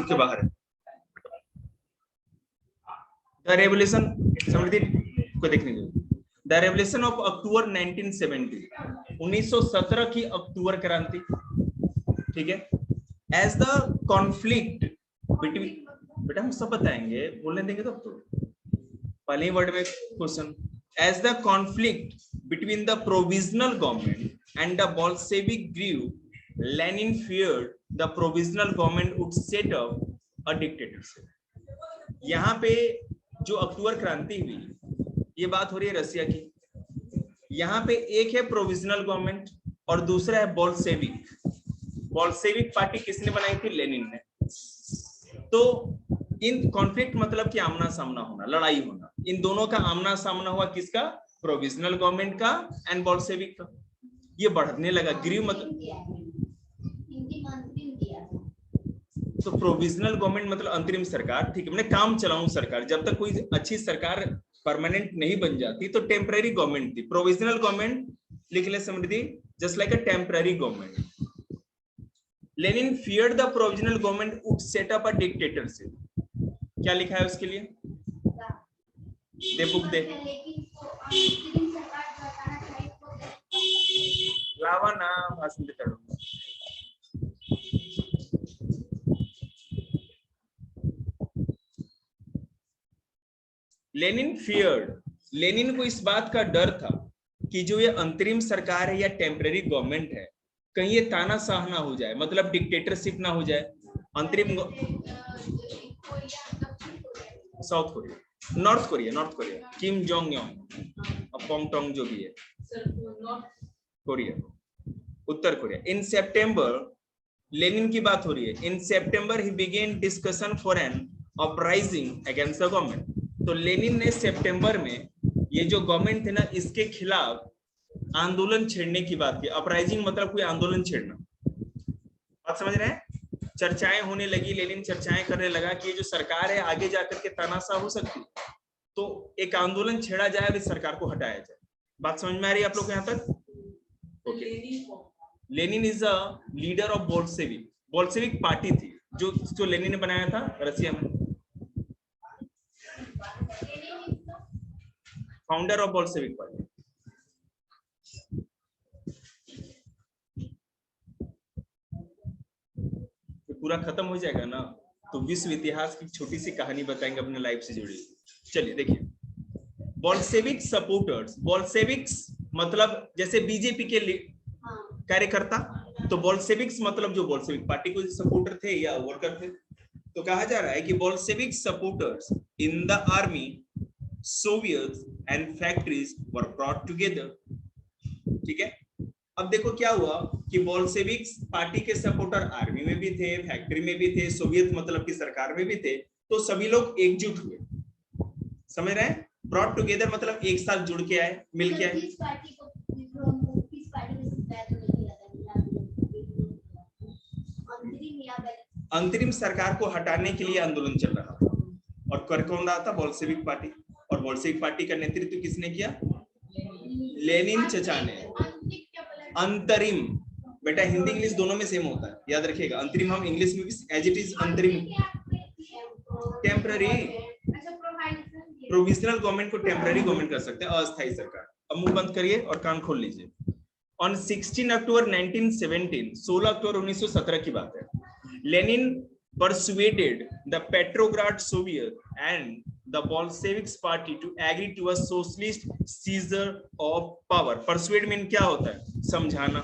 के बाहर है। द रेवोल्यूशन समृद्धि को देखने दो। द रेवोल्यूशन ऑफ अक्टूबर 1970, 1917 की अक्टूबर क्रांति, ठीक है। एज द कॉन्फ्लिक्ट बिटवीन, बेटा हम सब बताएंगे, बोलने देंगे तो पहले ही वर्ड में question. As the conflict between the provisional government and the Bolshevik grew, Lenin feared the provisional government would set up a dictatorship। यहाँ पे जो अक्टूबर क्रांति हुई, ये बात हो रही है रसिया की। यहाँ पे एक है प्रोविजनल गवर्नमेंट और दूसरा है बोल्शेविक। बोल्शेविक पार्टी किसने बनाई थी? लेनिन ने। तो इन कॉन्फ्लिक्ट मतलब कि आमना सामना होना, लड़ाई होना। इन दोनों का आमना सामना हुआ, किसका? प्रोविजनल गवर्नमेंट का एंड बोल्शेविक का। ये बढ़ने लगा। ग्रीव मतलब तो प्रोविजनल गवर्नमेंट मतलब अंतरिम सरकार, ठीक है, मैंने काम चलाऊं सरकार। जब तक कोई अच्छी सरकार परमानेंट नहीं बन जाती तो टेम्पररी गवर्नमेंट थी। प्रोविजनल गवर्नमेंट लिख ले Samriddhi, just like a temporary government. Lenin feared the provisional government would set up a dictatorship। क्या लिखा है उसके लिए? दे बुक दे। लावा ना भाषण देता हूँ। लेनिन feared, लेनिन को इस बात का डर था कि जो ये अंतरिम सरकार है या टेम्पररी गवर्नमेंट है, कहीं ये तानाशाह ना हो जाए, मतलब डिक्टेटरशिप ना हो जाए। अंतरिम South Korea, North Korea, North Korea, Kim Jong Yong और पोंग टोंग जो भी है, कोरिया, उत्तर कोरिया। इन सितंबर, लेनिन की बात हो रही है। In September he began discussion for an uprising against the government. तो लेनिन ने सितंबर में ये जो गवर्नमेंट थे ना, इसके खिलाफ आंदोलन छेड़ने की बात की। अपराइजिंग मतलब कोई आंदोलन छेड़ना। बात समझ रहे हैं? चर्चाएं होने लगी, लेनिन चर्चाएं करने लगा कि ये जो सरकार है आगे जाकर के तानाशाह हो सकती, तो एक आंदोलन छेड़ा जाए और इस सरकार को हटाया जाए। बात समझ में आ रही है आप लोग को यहाँ तक? Okay. Lenin is a leader of Bolshevik. Bolshevik party थी जो लेनिन ने बनाया था रसिया में। Founder of Bolshevik party. पूरा खत्म हो जाएगा ना तो विश्व इतिहास की छोटी सी कहानी बताएंगे अपने लाइफ से जुड़ी। चलिए देखिए, बोल्शेविक सपोर्टर्स। बोल्शेविक्स मतलब जैसे बीजेपी के कार्यकर्ता, तो बोल्शेविक्स मतलब जो बोल्शेविक पार्टी को सपोर्टर थे या वर्कर थे। तो कहा जा रहा है कि Bolshevik supporters in the army, Soviet and factories were brought together. ठीक है, अब देखो क्या हुआ कि बोल्शेविक पार्टी के सपोर्टर आर्मी में भी थे, फैक्ट्री में भी थे, सोवियत मतलब की सरकार में भी थे। तो सभी लोग एकजुट हुए। समझ रहे हैं? ब्रॉट टुगेदर मतलब एक साथ जुड़ के आए, मिल के आए। अंतरिम सरकार को हटाने के लिए आंदोलन चल रहा था और कर कौन रहा था? Bolshevik party. और बोल्शेविक पार्टी का नेतृत्व किसने किया? लेनिन चचा ने। अंतरिम, बेटा हिंदी इंग्लिश दोनों में सेम होता है, याद रखिएगा। अंतरिम हम इंग्लिश में भी एज इट इज अंतरिम। टेम्पररी, प्रोविजनल गवर्नमेंट को टेम्पररी गवर्नमेंट कर सकते हैं, अस्थायी सरकार। अब मुंह बंद करिए और कान खोल लीजिए। ऑन 16 अक्टूबर 1917, 16 अक्टूबर 1917 की बात है, Lenin persuaded the Petrograd Soviet and the Bolshevik party to agree to a socialist seizure of power। Persuade mean क्या होता है? समझाना।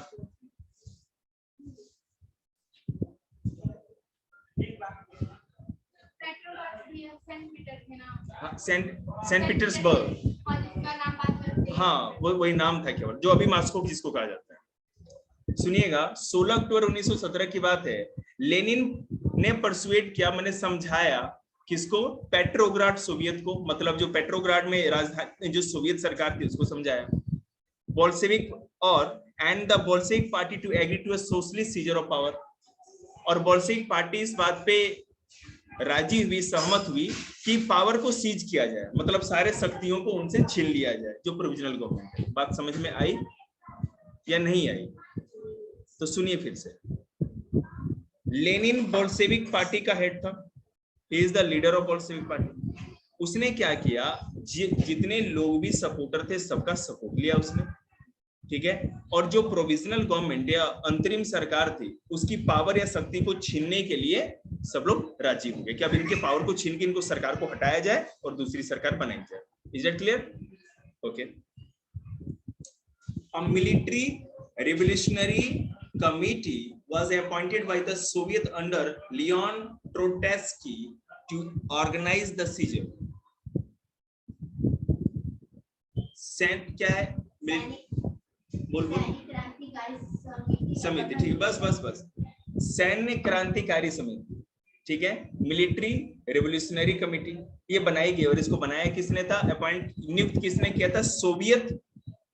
सेंट पीटर्सबर्ग, हाँ वही नाम था केवल, जो अभी मॉस्को जिसको कहा जाता है। सुनिएगा, 16 अक्टूबर 1917 की बात है। लेनिन ने परसुएट किया, मैंने समझाया किसको? पेट्रोग्राड सोवियत को, मतलब जो पेट्रोग्राड में राजधानी जो सोवियत सरकार थी उसको समझाया। बोल्शेविक और and the Bolshevik party to agree to a socialist seizure of power. और बोल्शेविक पार्टी इस बात पे राजी हुई, सहमत हुई कि पावर को सीज किया जाए, मतलब सारे शक्तियों को उनसे छीन लिया जाए जो प्रोविजनल गवर्नमेंट है। बात समझ में आई या नहीं आई? तो सुनिए फिर से। लेनिन बोल्शेविक पार्टी का हेड था, he is the leader of Bolshevik party. उसने क्या किया, जितने लोग भी सपोर्टर थे सबका सपोर्ट लिया उसने, ठीक है। और जो प्रोविजनल गवर्नमेंट या अंतरिम सरकार थी उसकी पावर या शक्ति को छीनने के लिए सब लोग राजी हो गए कि अब इनके पावर को छीन के इनको सरकार को हटाया जाए और दूसरी सरकार बनाई जाए। Is that clear? Okay. A military revolutionary committee was appointed by the Soviet under Leon Trotsky to organize the seizure. क्या है? बोल समिति, ठीक है, बस सैन्य क्रांतिकारी समिति, ठीक है। मिलिट्री रेवोल्यूशनरी कमिटी ये बनाई गई और इसको बनाया किसने था, अपॉइंट नियुक्त किसने किया था, सोवियत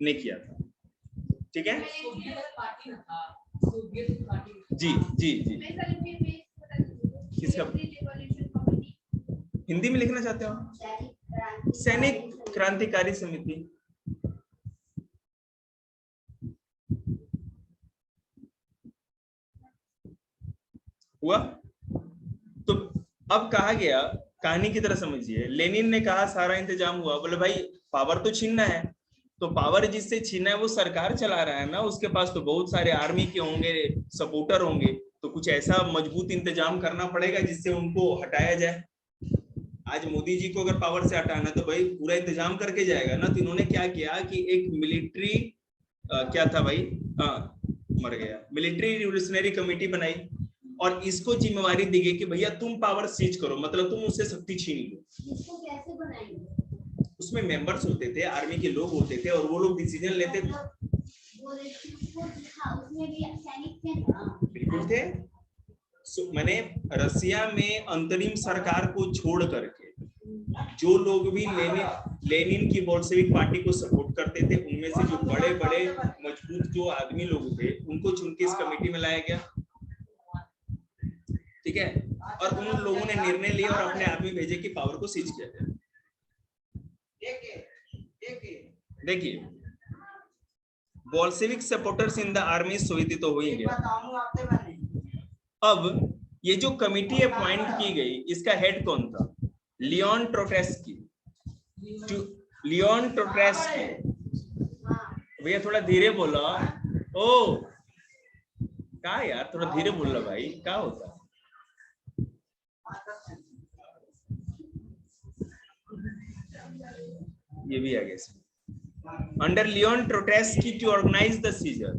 ने किया था, ठीक है। जी जी जी, किसका हिंदी में लिखना चाहते हो? सैनिक क्रांतिकारी समिति। हुआ? तो अब कहा गया, कहानी की तरह समझिए, लेनिन ने कहा सारा इंतजाम हुआ, बोले भाई पावर तो छीनना है, तो पावर जिससे छीना है वो सरकार चला रहा है ना, उसके पास तो बहुत सारे आर्मी के होंगे, सपोर्टर होंगे, तो कुछ ऐसा मजबूत इंतजाम करना पड़ेगा जिससे उनको हटाया जाए। आज मोदी जी को अगर पावर से हटाना तो भाई पूरा इंतजाम करके जाएगा ना। तो इन्होंने क्या किया कि एक मिलिट्री क्या था भाई, मर गया, मिलिट्री रिवोल्यूशनरी कमेटी बनाई और इसको जिम्मेवारी दी गई कि भैया तुम पावर सीज करो, मतलब तुम उससे शक्ति छीन लो। इसको कैसे बनाएंगे? उसमें मेंबर्स होते थे, आर्मी के लोग होते थे और वो लोग डिसीजन लेते थे। बिल्कुल थे। मैंने रसिया में अंतरिम सरकार को छोड़ करके जो लोग भी लेनिन की बोल्शेविक पार्टी को सपोर्ट करते थे, उनमें से जो बड़े बड़े मजबूत जो आदमी लोग थे उनको चुन के इस कमेटी में लाया गया, ठीक है। और उन लोगों ने निर्णय लिया और अपने आदमी भेजे कि पावर को सीज किया जाए। देखिए, Bolshevik supporters in the army Soviet तो हो ही गया। अब ये जो कमिटी अपॉइंट की गई, इसका हेड कौन था? लियोन ट्रोट्स्की। लियोन ट्रोट्स्की, भैया थोड़ा धीरे बोलो। ओ क्या यार, थोड़ा धीरे बोल रहा भाई, क्या होता? ये भी आ गया। Under Leon Trotsky to organise the seizure.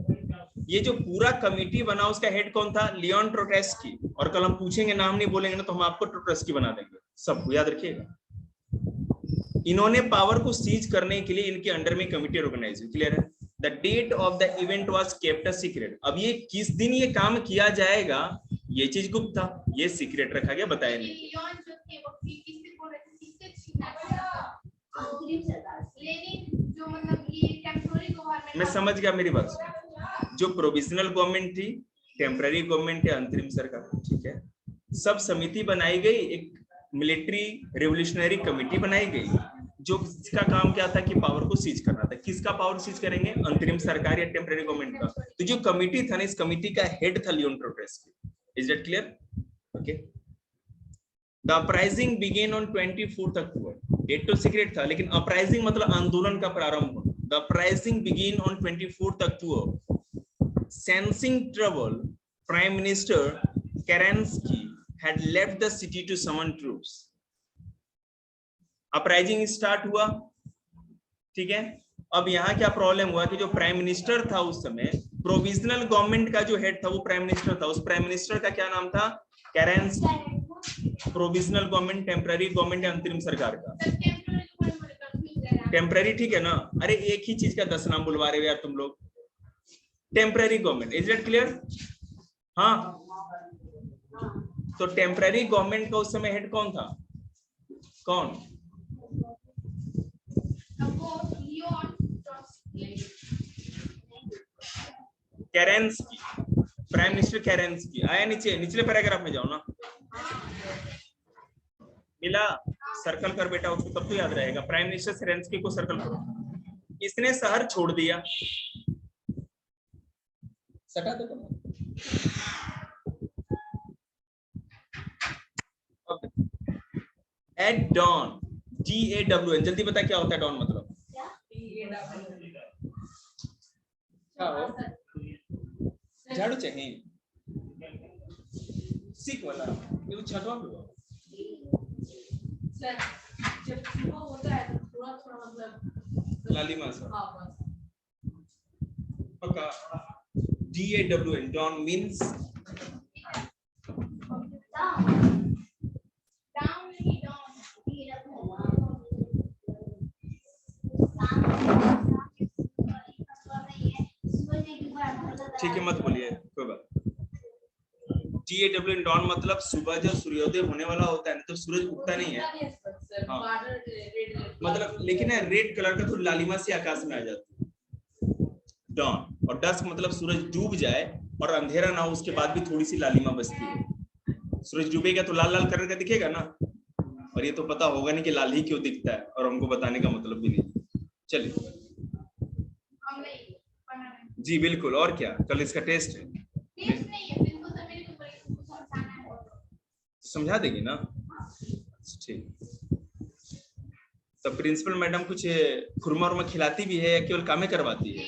ये जो पूरा कमेटी बना उसका हेड कौन था? Leon Trotsky. और कल हम पूछेंगे, नाम नहीं बोलेंगे ना तो हम आपको ट्रोट्स्की बना देंगे, सबको याद रखिएगा। इन्होंने पावर को सीज करने के लिए इनके अंडर में कमेटी ऑर्गेनाइज हुई, क्लियर है। The date of the event was kept a secret. अब ये किस दिन ये काम किया जाएगा ये चीज गुप्त था, ये सीक्रेट रखा गया, बताया नहीं। मैं समझ गया, मेरी बात। जो प्रोविजनल गवर्नमेंट थी, टेम्पररी गवर्नमेंट है, अंतरिम सरकार, ठीक है, सब समिति बनाई गई, एक मिलिट्री रिवोल्यूशनरी कमेटी बनाई गई, जो इसका काम क्या था कि पावर को सीज करना था। किसका पावर सीज करेंगे? अंतरिम सरकार या टेम्पररी गवर्नमेंट का। तो जो कमेटी था ना, इस कमेटी का हेड था Leon Trotsky. Is that clear? Okay. The uprising began on 24 October. Date तो सीक्रेट था, लेकिन अपराइजिंग मतलब आंदोलन का प्रारंभ होना। The uprising began on 24 October. Sensing trouble, Prime Minister Kerensky had left the city to summon troops. Uprising start हुआ, ठीक है। अब यहाँ क्या प्रॉब्लम हुआ कि जो प्राइम मिनिस्टर था उस समय, प्रोविजनल गवर्नमेंट का जो हेड था वो प्राइम मिनिस्टर था। उस प्राइम मिनिस्टर का क्या नाम था? केरेंस्की। प्रोविजनल गवर्नमेंट, टेम्पररी गवर्नमेंट या अंतरिम सरकार का? टेम्पररी, ठीक है ना। अरे एक ही चीज का 10 नाम बुलवा रहे हो यार तुम लोग। Temporary government, is that clear? हाँ, तो टेम्पररी गवर्नमेंट का उस समय हेड कौन था? कौन? केरेंस्की, प्राइम मिनिस्टर केरेंस्की। आया नीचे, निचले पैराग्राफ में जाओ ना। मिला? सर्कल कर बेटा उसको, तब तो याद रहेगा। प्राइम मिनिस्टर केरेंस्की को सर्कल करो। इसने शहर छोड़ दिया, सटा दो। एट डॉन, DAWN, जल्दी बता क्या होता है डॉन मतलब? झाड़ू चाहिए सीख वाला ये छठवा पे जब सुबह होता है तो थोड़ा थोड़ा मतलब लालिमा सा पक्का। DAWN डॉन मींस ठीक है, मत बोलिए कोई बात। DAWN डॉन मतलब सुबह जब सूर्योदय होने वाला होता है तो सूरज उगता नहीं है, हाँ। मतलब लेकिन है रेड कलर का तो लालिमा से आकाश में आ जाती है डॉन, और डस्क मतलब सूरज डूब जाए और अंधेरा ना हो उसके बाद भी थोड़ी सी लालिमा बचती है। सूरज डूबेगा तो लाल लाल कलर का दिखेगा ना, और ये तो पता होगा नहीं कि लाल ही क्यों दिखता है, और हमको बताने का मतलब भी नहीं। चलिए जी बिल्कुल, और क्या कल इसका टेस्ट है, समझा देगी ना? ठीक, तो प्रिंसिपल मैडम कुछ खुरमा उरमा खिलाती भी है या केवल कामें करवाती है?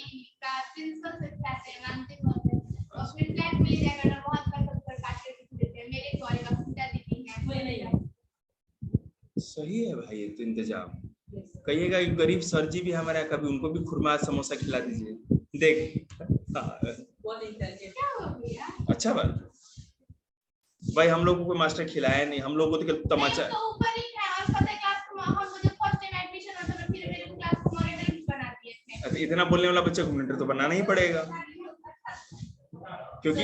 सही है भाई, ये तो इंतजाम। कहिएगा गरीब सर जी भी हमारे यहाँ, कभी उनको भी खुरमा समोसा खिला दीजिए। देख अच्छा बात भाई, हम लोगों को मास्टर खिलाया नहीं, हम लोगों को तो तमाचा इतना बोलने वाला बच्चा को मॉनिटर तो बनाना ही पड़ेगा, क्योंकि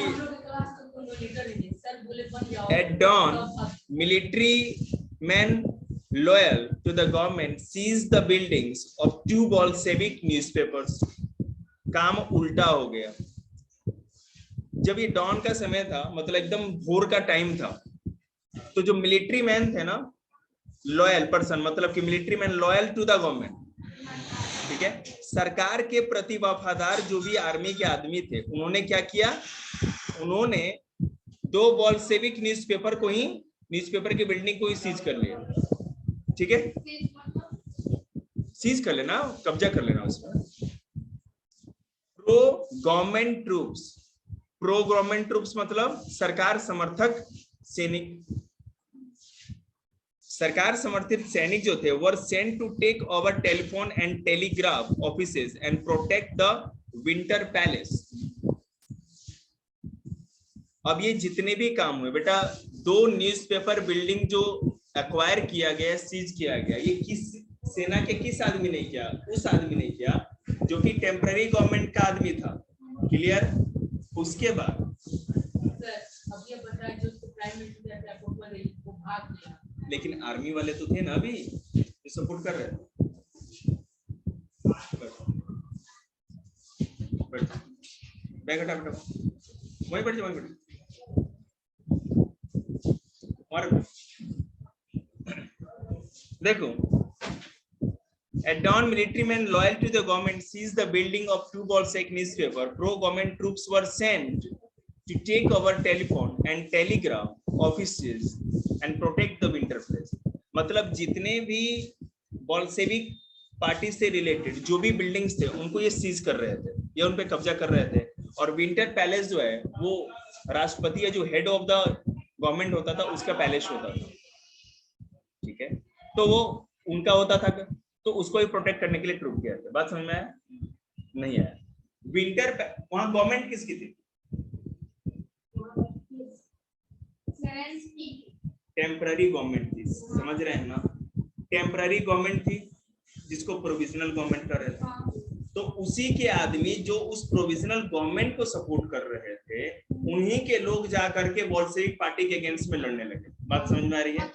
at dawn military men loyal to the government seized the buildings of 2 Bolshevik newspapers। काम उल्टा हो गया। जब ये डॉन का समय था, मतलब एकदम भोर का टाइम था, तो जो मिलिट्री मैन थे ना, लॉयल पर्सन मतलब कि military man loyal to the government, ठीक है, सरकार के प्रति वफादार जो भी आर्मी के आदमी थे, उन्होंने क्या किया, उन्होंने 2 बोल्शेविक न्यूज़पेपर को ही, न्यूज़पेपर की बिल्डिंग को ही सीज कर लिया। ठीक है, सीज कर लेना, कब्जा कर लेना उसमें। प्रो गवर्नमेंट ट्रूप्स मतलब सरकार समर्थक सैनिक, सरकार समर्थित सैनिक जो थे were sent to take over telephone and telegraph offices and protect the Winter Palace. अब ये जितने भी काम हुए बेटा, 2 न्यूज़पेपर बिल्डिंग जो एक्वायर किया गया, सीज किया गया, ये किस सेना के किस आदमी ने किया? उस आदमी ने किया जो कि टेम्पररी गवर्नमेंट का आदमी था। क्लियर? उसके बाद अब ये बता जो प्राइम मिनिस्टर वो भाग गया, लेकिन आर्मी वाले तो थे ना अभी जो सपोर्ट कर रहे थे। बैग हटा बेटा, वहीं बैठ जाओ, वहीं बैठ। और देखो, at dawn military men loyal to the government seized the building of 2 Bolshevik newspaper. Pro government troops were sent to take over telephone and telegraph offices and protect the winter place। मतलब जितने भी Bolshevik party से related जो भी buildings थे उनको ये seize कर रहे थे, ये उन पे कब्जा कर रहे थे। और विंटर पैलेस जो है वो राष्ट्रपति या जो हेड ऑफ द गवर्नमेंट होता था उसका पैलेस होता था। ठीक है, तो वो उनका होता था, तो उसको ही प्रोटेक्ट करने के लिए ट्रूप किया था। बात समझ में आया? नहीं आया? विंटर वहां गवर्नमेंट किसकी थी? टेम्पररी गवर्नमेंट थी, समझ रहे हैं ना? टेम्पररी गवर्नमेंट थी जिसको प्रोविजनल गवर्नमेंट कर रहे थे। तो उसी के आदमी जो उस प्रोविजनल गवर्नमेंट को सपोर्ट कर रहे थे, उन्हीं के लोग जाकर के बोल्शेविक पार्टी के अगेंस्ट में लड़ने लगे। बात समझ में आ रही है?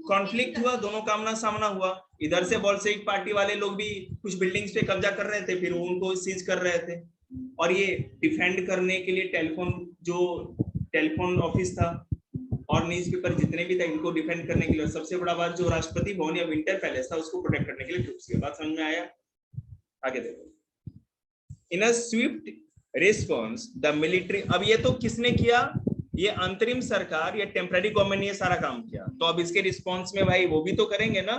कॉन्फ्लिक्ट हुआ, दोनों का आमना सामना हुआ। इधर से बोल्शेविक पार्टी वाले लोग भी कुछ बिल्डिंग्स पे कब्जा कर रहे थे, फिर उनको सीज कर रहे थे। और ये डिफेंड करने के लिए टेलीफोन ऑफिस था और न्यूज़पेपर जितने भी थे, इनको डिफेंड करने के लिए सबसे बड़ा बात जो राष्ट्रपति भवन या विंटर पैलेस था उसको प्रोटेक्ट करने के लिए ट्रूप्स की। बात समझ में आया? आगे देखो। इन अ स्विफ्ट रिस्पॉन्स द मिलिट्री, अब ये तो किसने किया? ये अंतरिम सरकार या टेम्पररी गवर्नमेंट ने ये सारा काम किया, तो अब इसके रिस्पॉन्स में भाई वो भी तो करेंगे ना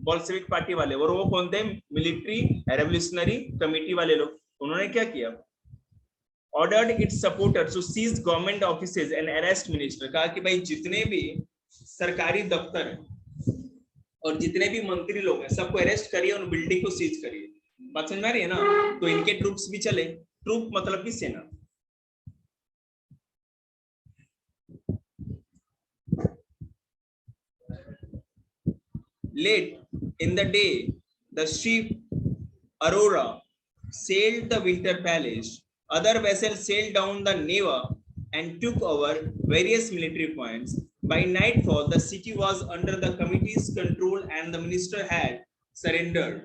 बोल्शेविक पार्टी वाले, और वो कौन थे? मिलिट्री रेवोल्यूशनरी कमेटी वाले लोग। उन्होंने क्या किया? Ordered its supporters to seize government offices and arrest minister. कहा कि भाई जितने भी सरकारी दफ्तर है और जितने भी मंत्री लोग हैं सबको अरेस्ट करिए और बिल्डिंग को सीज करिए। बात समझ में आ रही है ना? तो इनके ट्रूप्स भी चले। ट्रूप मतलब की सेना। Late in the day, the ship Aurora sailed the Winter Palace. Other vessels sailed down the Neva and took over various military points. By nightfall, the city was under the committee's control and the minister had surrendered.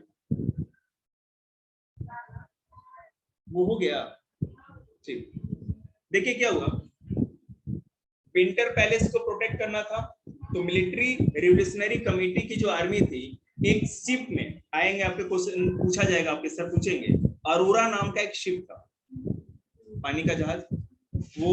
वो हो गया। ठीक, देखिए क्या हुआ। Winter palace को protect करना था, तो मिलिट्री रिवोल्यूशनरी कमेटी की जो आर्मी थी, एक शिप में आएंगे, आपके क्वेश्चन पूछा जाएगा, आपके सर पूछेंगे। अरोरा नाम का एक शिप था, पानी का जहाज वो,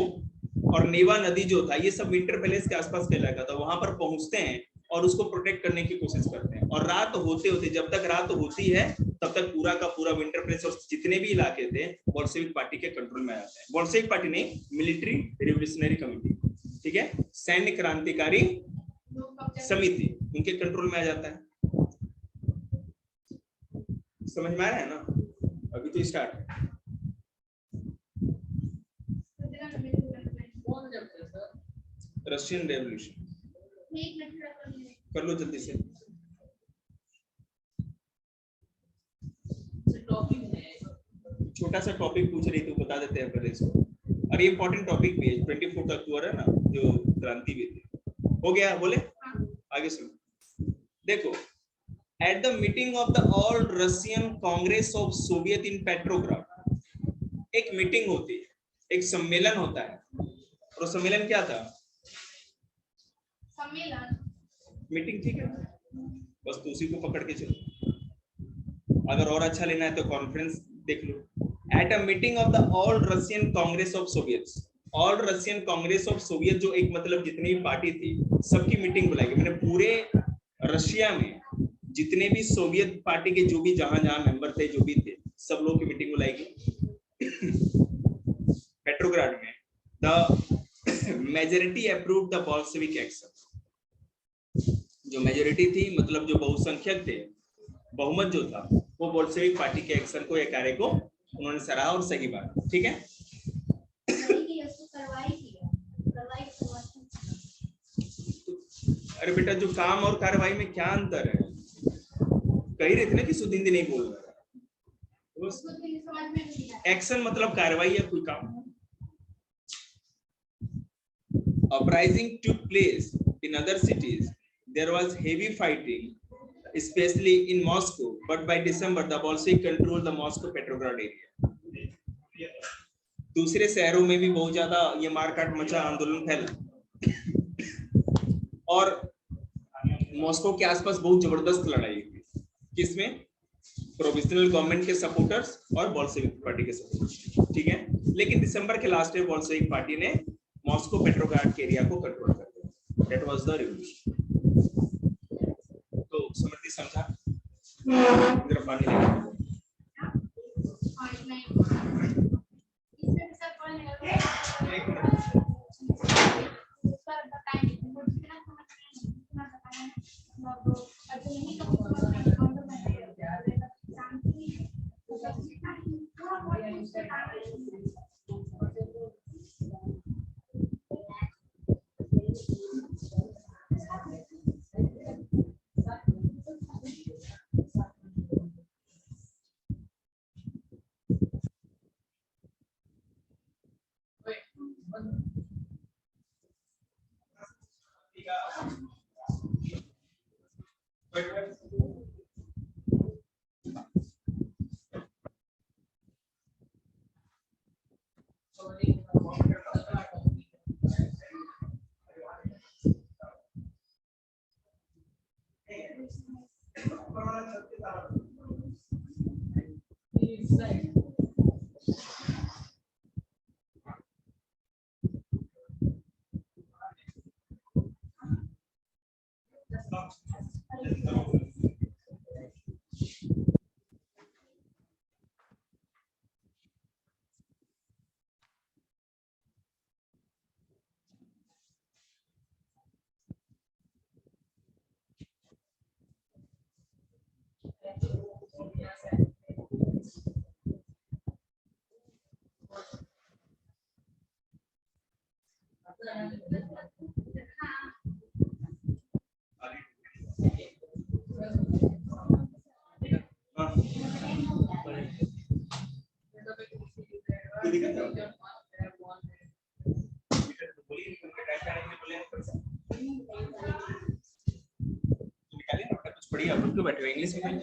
और नेवा नदी जो था, ये सब विंटर पैलेस के आसपास का इलाका था। वहां पर पहुंचते हैं और उसको प्रोटेक्ट करने की कोशिश करते हैं। और रात होते होते, जब तक रात होती है तब तक पूरा का पूरा विंटर पैलेस और जितने भी इलाके थे बोल्शेविक पार्टी के कंट्रोल में आ जाते हैं। बोल्शेविक पार्टी नहीं, मिलिट्री रिवोल्यूशनरी कमेटी, ठीक है, सैन्य क्रांतिकारी समिति, उनके कंट्रोल में आ जाता है। समझ में आ रहा है ना? अभी तो स्टार्ट है। रशियन रेवोल्यूशन कर लो जल्दी से। छोटा सा टॉपिक पूछ रही थी, बता देते हैं पहले इसको। और ये इंपॉर्टेंट टॉपिक भी है, 24 अक्टूबर है ना, जो क्रांति भी थी। हो गया, बोले आगे सुनो। देखो, at the meeting of the All Russian Congress of Soviet in Petrograd, एक मीटिंग होती है, एक सम्मेलन होता है। और सम्मेलन क्या था? सम्मेलन मीटिंग, ठीक है, बस तो उसी को पकड़ के चलो। अगर और अच्छा लेना है तो कॉन्फ्रेंस देख लो। At a meeting of the All Russian Congress of Soviet, All Russian Congress of Soviet, जो एक मतलब जितनी भी पार्टी थी सबकी मीटिंग बुलाई। मैंने पूरे रशिया में जितने भी सोवियत पार्टी के जो भी जहां जहां मेंबर थे, जो भी थे, सब लोग की मीटिंग बुलाई पेट्रोग्राड में। The majority approved the Bolshevik action. जो मेजॉरिटी थी, मतलब जो बहुसंख्यक थे, बहुमत जो था, वो बोल्शेविक पार्टी के एक्शन को या कार्य को उन्होंने सराहा और सही बात, ठीक है। अरे बेटा, जो काम और कार्रवाई में क्या अंतर है? कही रहे थे ना कि शुद्ध हिंदी नहीं बोल रहा। एक्शन मतलब कार्रवाई या कोई काम। Uprising took place in other cities. There was heavy fighting, especially in Moscow. But by December, the Bolshevik controlled the Moscow Petrograd area. दूसरे शहरों में भी बहुत ज्यादा ये मारकाट मचा, आंदोलन फैला, और मॉस्को के आसपास बहुत जबरदस्त लड़ाई हुई। किसमें? प्रोविजनल गवर्नमेंट के सपोर्टर्स और बोल्शेविक पार्टी के सपोर्टर्स, ठीक है। लेकिन दिसंबर के लास्ट में बोल्शेविक पार्टी ने मॉस्को पेट्रोग्राड के एरिया को कंट्रोल कर लिया। That was the revolution. तो समझती समझा? जरा पानी लेके बढ़िया क्यों बैठे हो इंग्लिश में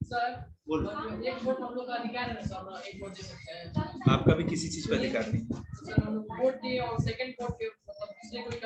सर बोलो एक वोट हम लोग का अधिकार है सर, एक वोट दे सकते हैं। आपका भी किसी चीज का अधिकार नहीं सर हम लोग वोट दिए और सेकंड वोट के मतलब दूसरे को